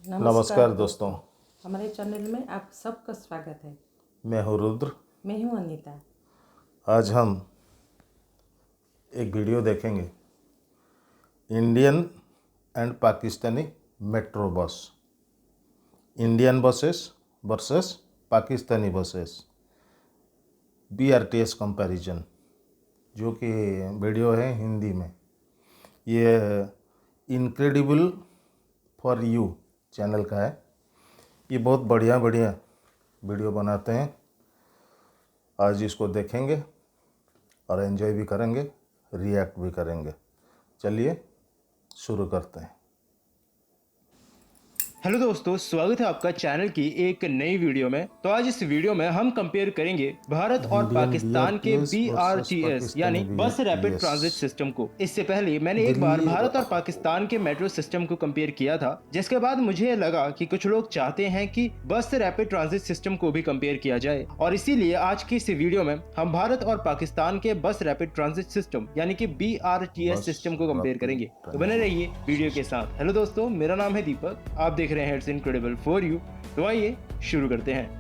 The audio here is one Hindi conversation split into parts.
नमस्कार दोस्तों, हमारे चैनल में आप सबका स्वागत है। मैं हूँ रुद्र। मैं हूँ अनीता। आज हम एक वीडियो देखेंगे Indian and Pakistani metro bus, Indian buses versus Pakistani buses, BRTS comparison, जो कि वीडियो है हिंदी में। ये इनक्रेडिबल फॉर यू चैनल का है। ये बहुत बढ़िया बढ़िया वीडियो बनाते हैं। आज इसको देखेंगे और एंजॉय भी करेंगे, रिएक्ट भी करेंगे। चलिए शुरू करते हैं। हेलो दोस्तों, स्वागत है आपका चैनल की एक नई वीडियो में। तो आज इस वीडियो में हम कंपेयर करेंगे भारत और इंडियन पाकिस्तान के BRTS वर्सेस BRTS यानी पाकिस्तानी बस रैपिड BRTS। ट्रांजिट सिस्टम को। इससे पहले मैंने एक बार दिल्ली भारत और पाकिस्तान के मेट्रो सिस्टम को कंपेयर किया था, जिसके बाद मुझे लगा कि कुछ लोग चाहते हैं कि बस रैपिड ट्रांजिट सिस्टम को भी कंपेयर किया जाए, और इसीलिए आज की इस वीडियो में हम भारत और पाकिस्तान के बस रैपिड ट्रांजिट सिस्टम यानी कि BRTS सिस्टम को कंपेयर करेंगे। तो बने रहिए वीडियो के साथ। हेलो दोस्तों, मेरा नाम है दीपक, आप देख रहे हैं इट्स इनक्रेडिबल फॉर यू। तो आइए शुरू करते हैं।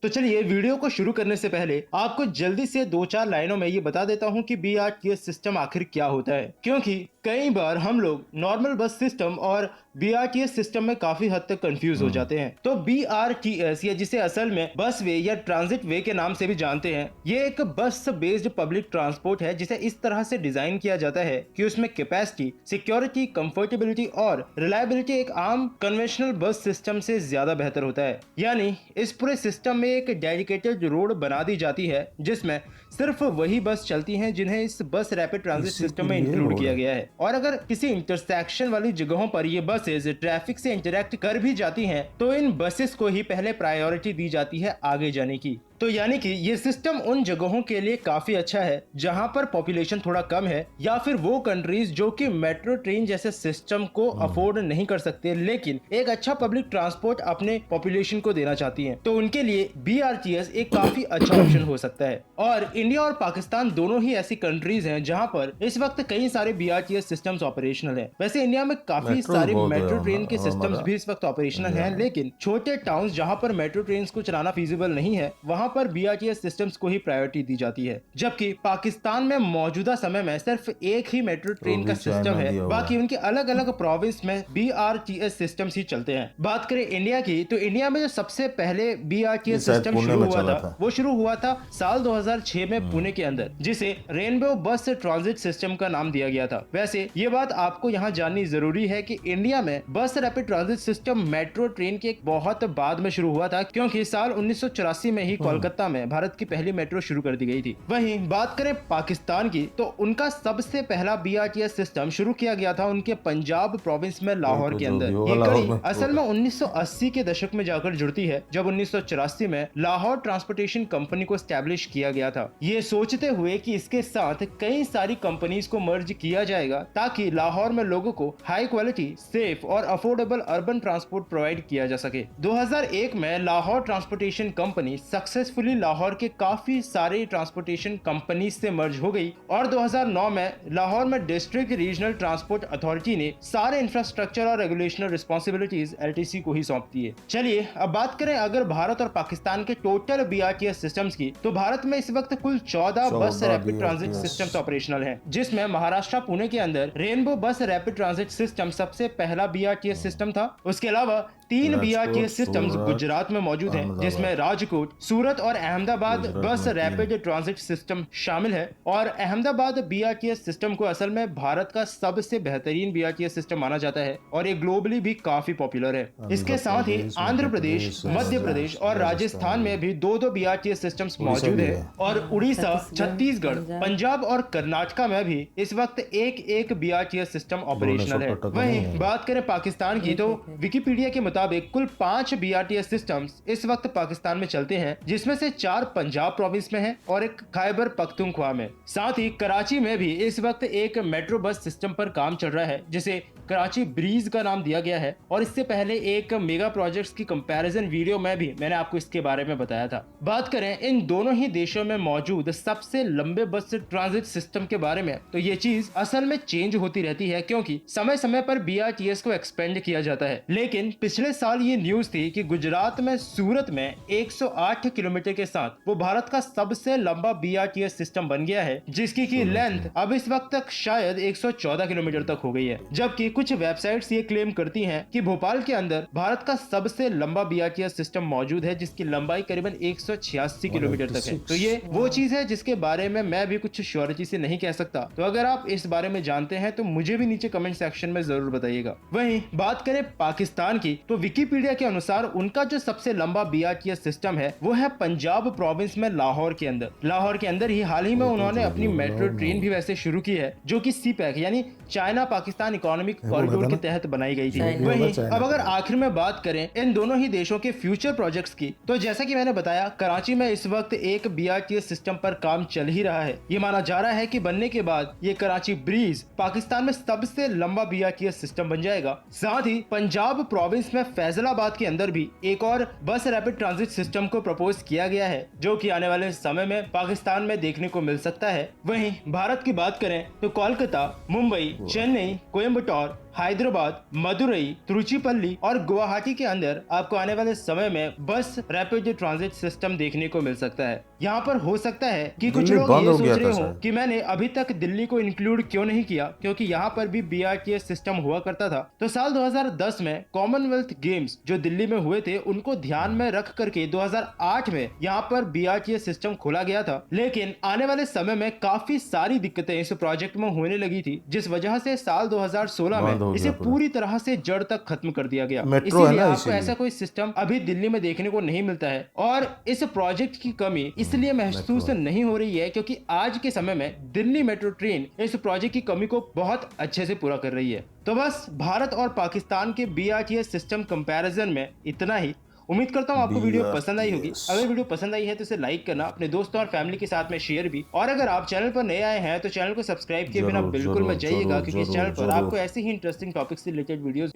तो चलिए, वीडियो को शुरू करने से पहले आपको जल्दी से 2-4 लाइनों में ये बता देता हूँ कि BRTS सिस्टम आखिर क्या होता है, क्योंकि कई बार हम लोग नॉर्मल बस सिस्टम और BRTS सिस्टम में काफी हद तक कंफ्यूज हो जाते हैं। तो BRTS, या जिसे असल में बस वे या ट्रांजिट वे के नाम से भी जानते हैं, ये एक बस बेस्ड पब्लिक ट्रांसपोर्ट है जिसे इस तरह से डिजाइन किया जाता है कि उसमें कैपेसिटी, सिक्योरिटी, कंफर्टेबिलिटी और रिलायबिलिटी एक आम कन्वेंशनल बस सिस्टम से ज्यादा बेहतर होता है। यानी इस पूरे सिस्टम में एक डेडिकेटेड रोड बना दी जाती है जिसमें सिर्फ वही बस चलती हैं जिन्हें इस बस रैपिड ट्रांजिट सिस्टम में इंक्लूड किया गया है। और अगर किसी इंटरसेक्शन वाली जगहों पर ये बसेस ट्रैफिक से इंटरेक्ट कर भी जाती हैं, तो इन बसेस को ही पहले प्रायोरिटी दी जाती है आगे जाने की। तो यानी कि ये सिस्टम उन जगहों के लिए काफी अच्छा है जहां पर पॉपुलेशन थोड़ा कम है, या फिर वो कंट्रीज जो कि मेट्रो ट्रेन जैसे सिस्टम को अफोर्ड नहीं कर सकते लेकिन एक अच्छा पब्लिक ट्रांसपोर्ट अपने पॉपुलेशन को देना चाहती हैं, तो उनके लिए BRTS एक काफी अच्छा ऑप्शन हो सकता है। और इंडिया और पाकिस्तान दोनों ही ऐसी कंट्रीज हैं जहां पर इस वक्त कई सारे BRTS सिस्टम्स ऑपरेशनल हैं। वैसे इंडिया में काफी सारे मेट्रो ट्रेन के सिस्टम्स भी इस वक्त ऑपरेशनल हैं, लेकिन छोटे टाउन्स जहां पर मेट्रो ट्रेन को चलाना फीजिबल नहीं है, वहां पर BRTS सिस्टम्स को ही प्रायोरिटी दी जाती है। जबकि पाकिस्तान में मौजूदा समय में सिर्फ एक ही मेट्रो ट्रेन का सिस्टम है, बाकी उनके अलग अलग प्रोविंस में BRTS सिस्टम्स ही चलते हैं। बात करें इंडिया की, तो इंडिया में जो सबसे पहले BRTS सिस्टम शुरू हुआ था वो शुरू हुआ था साल 2006 में पुणे के अंदर, जिसे रेनबो बस ट्रांजिट सिस्टम का नाम दिया गया था। वैसे ये बात आपको यहाँ जाननी जरूरी है कि इंडिया में बस rapid transit system metro train के बहुत बाद में शुरू हुआ था, क्योंकि साल 1984 में ही कोलकाता में भारत की पहली मेट्रो शुरू कर दी गई थी। वहीं बात करें पाकिस्तान की, तो उनका सबसे पहला BRTS सिस्टम शुरू किया गया था उनके पंजाब प्रोविंस में लाहौर के अंदर। ये कड़ी असल में 1980 के दशक में जाकर जुड़ती है, जब 1984 में लाहौर ट्रांसपोर्टेशन कंपनी को स्टैब्लिश किया गया था, ये सोचते हुए कि इसके साथ कई सारी कंपनीज को मर्ज किया जाएगा ताकि लाहौर में लोगों को हाई क्वालिटी, सेफ और अफोर्डेबल अर्बन ट्रांसपोर्ट प्रोवाइड किया जा सके। 2001 में Lahore transportation company successfully Lahore के काफी सारे ट्रांसपोर्टेशन कंपनी से मर्ज हो गई, और 2009 में लाहौर में डिस्ट्रिक्ट रीजनल ट्रांसपोर्ट अथॉरिटी ने सारे इंफ्रास्ट्रक्चर और रेगुलेशनल रिस्पॉन्सिबिलिटीज LTC को ही सौंप दी है। चलिए अब बात करें अगर भारत और पाकिस्तान के टोटल BRTS सिस्टम्स की, तो भारत में इस वक्त कुल 14 बस रैपिड ट्रांजिट सिस्टम्स ऑपरेशनल हैं, जिसमें महाराष्ट्र पुणे के अंदर रेनबो बस रैपिड ट्रांजिट सिस्टम सबसे पहला BRTS सिस्टम था। उसके अलावा 3 BRTS सिस्टम्स गुजरात में मौजूद हैं, जिसमें राजकोट, सूरत और अहमदाबाद बस रैपिड ट्रांजिट सिस्टम शामिल है। और अहमदाबाद BRTS सिस्टम को असल में भारत का सबसे बेहतरीन BRTS सिस्टम माना जाता है और ये ग्लोबली भी काफी पॉपुलर है। इसके साथ ही आंध्र प्रदेश, मध्य प्रदेश और राजस्थान में भी 2-2 BRTS सिस्टम्स मौजूद है, और उड़ीसा, छत्तीसगढ़, पंजाब और कर्नाटका में भी इस वक्त एक BRTS सिस्टम ऑपरेशनल है। वहीं बात करें पाकिस्तान की, तो विकिपीडिया के मुताबिक कुल 5 BRTS सिस्टम्स इस वक्त पाकिस्तान में चलते हैं, जिसमें जिसमें से 4 पंजाब प्रोविंस में है और एक खैबर पख्तूनख्वा में। साथ ही कराची में भी इस वक्त एक मेट्रो बस सिस्टम पर काम चल रहा है जिसे कराची ब्रीज का नाम दिया गया है। और इससे पहले एक मेगा प्रोजेक्ट्स की कंपैरिजन वीडियो में भी मैंने आपको इसके बारे में बताया था। बात करें इन दोनों ही देशों में मौजूद सबसे लंबे बस ट्रांजिट सिस्टम के बारे में, तो ये चीज असल में चेंज होती रहती है क्योंकि समय समय पर BRTS को एक्सपेंड किया जाता है। लेकिन पिछले साल ये न्यूज थी कि गुजरात में सूरत में 108 किलोमीटर के साथ वो भारत का सबसे लंबा BRTS सिस्टम बन गया है, जिसकी की लेंथ अब इस वक्त तक शायद 114 किलोमीटर तक हो गई है। जबकि कुछ वेबसाइट्स ये क्लेम करती हैं कि भोपाल के अंदर भारत का सबसे लंबा BRTS सिस्टम मौजूद है जिसकी लंबाई करीबन 186 किलोमीटर तक है। तो ये वो चीज है जिसके बारे में मैं भी कुछ श्योरिटी से नहीं कह सकता। तो अगर आप इस बारे में जानते हैं तो मुझे भी नीचे कमेंट सेक्शन में जरूर बताइएगा। वहीं बात करें पाकिस्तान की, तो विकिपीडिया के अनुसार उनका जो सबसे लंबा BRTS सिस्टम है वो है पंजाब प्रोविंस में लाहौर के अंदर। लाहौर के अंदर ही हाल ही में उन्होंने अपनी मेट्रो ट्रेन भी वैसे शुरू की है जो कि CPEC यानी चाइना पाकिस्तान इकोनॉमिक कॉरिडोर के तहत बनाई गई थी। वहीं अब अगर आखिर में बात करें इन दोनों ही देशों के फ्यूचर प्रोजेक्ट्स की, तो जैसा कि मैंने बताया कराची में इस वक्त एक BRTS सिस्टम पर काम चल ही रहा है। ये माना जा रहा है कि बनने के बाद ये कराची ब्रीज पाकिस्तान में सबसे लंबा BRTS सिस्टम बन जाएगा। साथ ही पंजाब प्रोविंस में फैजलाबाद के अंदर भी एक और बस रैपिड ट्रांजिट सिस्टम को प्रपोज किया गया है जो कि आने वाले समय में पाकिस्तान में देखने को मिल सकता है। वहीं भारत की बात करें तो कोलकाता, मुंबई, चेन्नई, कोयम्बटूर, हैदराबाद, मदुरई, तिरुचिपल्ली और गुवाहाटी के अंदर आपको आने वाले समय में बस रैपिड ट्रांजिट सिस्टम देखने को मिल सकता है। यहाँ पर हो सकता है कि कुछ दिल्ली लोग बंद ये हो सोच गया रहे था हो शायद। कि मैंने अभी तक दिल्ली को इंक्लूड क्यों नहीं किया, क्योंकि यहाँ पर भी BRTS सिस्टम हुआ करता था। तो साल 2010 में कॉमनवेल्थ गेम्स जो दिल्ली में हुए थे उनको ध्यान में रख करके 2008 में यहाँ पर BRTS सिस्टम खोला गया था। लेकिन आने वाले समय में काफी सारी दिक्कतें इस प्रोजेक्ट में होने लगी थी, जिस वजह से साल 2016 बंद हो में इसे गया पूरा। पूरी तरह से जड़ तक खत्म कर दिया गया। मेट्रो है इसीलिए ना, आपको इसीलिए। ऐसा कोई सिस्टम अभी दिल्ली में देखने को नहीं मिलता है। और इस प्रोजेक्ट की कमी इसलिए महसूस नहीं हो रही है क्योंकि आज के समय में दिल्ली मेट्रो ट्रेन इस प्रोजेक्ट की कमी को बहुत अच्छे से पूरा कर रही है। तो बस भारत और पाकिस्तान के BRTS सिस्टम कंपैरिजन में इतना ही। उम्मीद करता हूँ आपको वीडियो पसंद आई होगी। BRTS अगर वीडियो पसंद आई है तो इसे लाइक करना, अपने दोस्तों और फैमिली के साथ में शेयर भी। और अगर आप चैनल पर नए आए हैं तो चैनल को सब्सक्राइब किए बिना जरूर बिल्कुल मत जरूर जाइएगा, जरूर क्योंकि इस चैनल जरूर पर आपको जरूर। ऐसे ही इंटरेस्टिंग टॉपिक से रिलेटेड वीडियोस।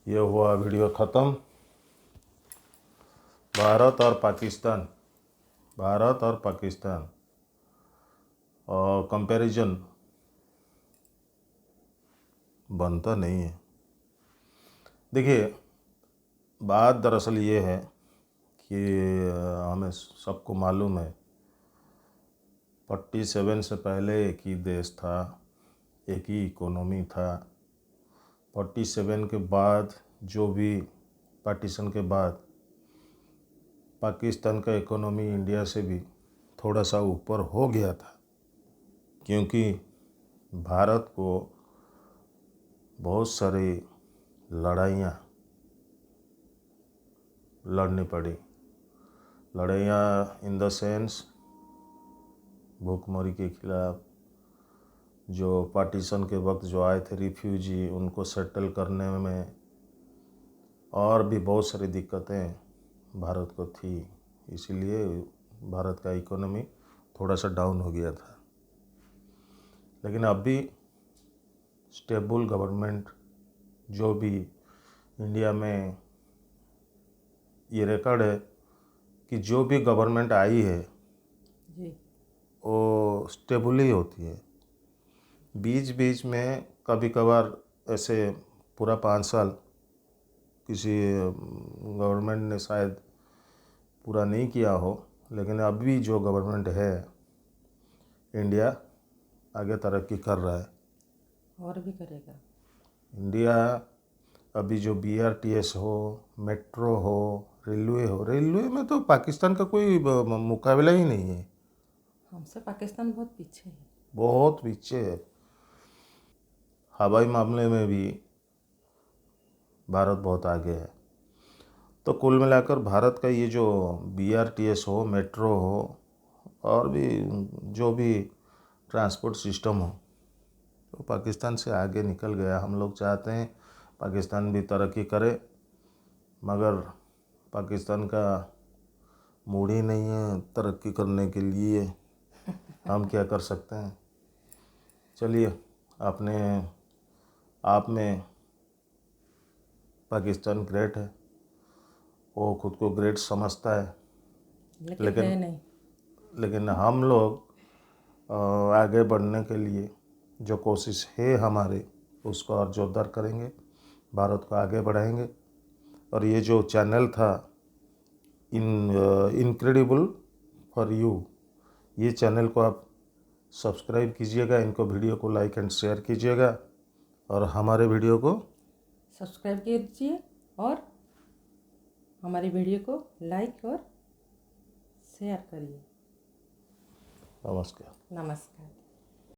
ये हुआ वीडियो ख़त्म। भारत और पाकिस्तान, भारत और पाकिस्तान और कंपैरिजन बनता नहीं है। देखिए, बात दरअसल ये है कि हमें सबको मालूम है 47 से पहले एक ही देश था, एक ही इकोनॉमी था। 47 के बाद जो भी पार्टीशन के बाद पाकिस्तान का इकोनॉमी इंडिया से भी थोड़ा सा ऊपर हो गया था, क्योंकि भारत को बहुत सारी लड़ाइयाँ लड़नी पड़ी। लड़ाइयाँ इन द सेंस भूखमरी के खिलाफ, जो पार्टीशन के वक्त जो आए थे रिफ्यूजी, उनको सेटल करने में, और भी बहुत सारी दिक्कतें भारत को थी। इसीलिए भारत का इकोनॉमी थोड़ा सा डाउन हो गया था। लेकिन अभी स्टेबल गवर्नमेंट जो भी इंडिया में ये रिकॉर्ड है कि जो भी गवर्नमेंट आई है जी। वो स्टेबल ही होती है। बीच बीच में कभी कभार ऐसे पूरा 5 साल किसी गवर्नमेंट ने शायद पूरा नहीं किया हो, लेकिन अभी जो गवर्नमेंट है इंडिया आगे तरक्की कर रहा है। और भी करेगा। इंडिया अभी जो BRTS हो, मेट्रो हो, रेलवे हो, रेलवे में तो पाकिस्तान का कोई मुकाबला ही नहीं है। हमसे पाकिस्तान बहुत पीछे है। बहुत पीछे है। हवाई मामले में भी भारत बहुत आगे है। तो कुल मिलाकर भारत का ये जो BRTS हो, मेट्रो हो, और भी जो भी ट्रांसपोर्ट सिस्टम हो, तो पाकिस्तान से आगे निकल गया। हम लोग चाहते हैं पाकिस्तान भी तरक्की करे, मगर पाकिस्तान का मूड ही नहीं है तरक्की करने के लिए, हम क्या कर सकते हैं। चलिए, आपने आप में पाकिस्तान ग्रेट है, वो खुद को ग्रेट समझता है, लेकिन है नहीं। लेकिन हम लोग आगे बढ़ने के लिए जो कोशिश है हमारे, उसको और जोरदार करेंगे, भारत को आगे बढ़ाएंगे। और ये जो चैनल था इनक्रेडिबल फॉर यू, ये चैनल को आप सब्सक्राइब कीजिएगा, इनको वीडियो को लाइक एंड शेयर कीजिएगा और हमारे वीडियो को सब्सक्राइब कीजिए और हमारी वीडियो को लाइक और शेयर करिए। नमस्कार। नमस्कार।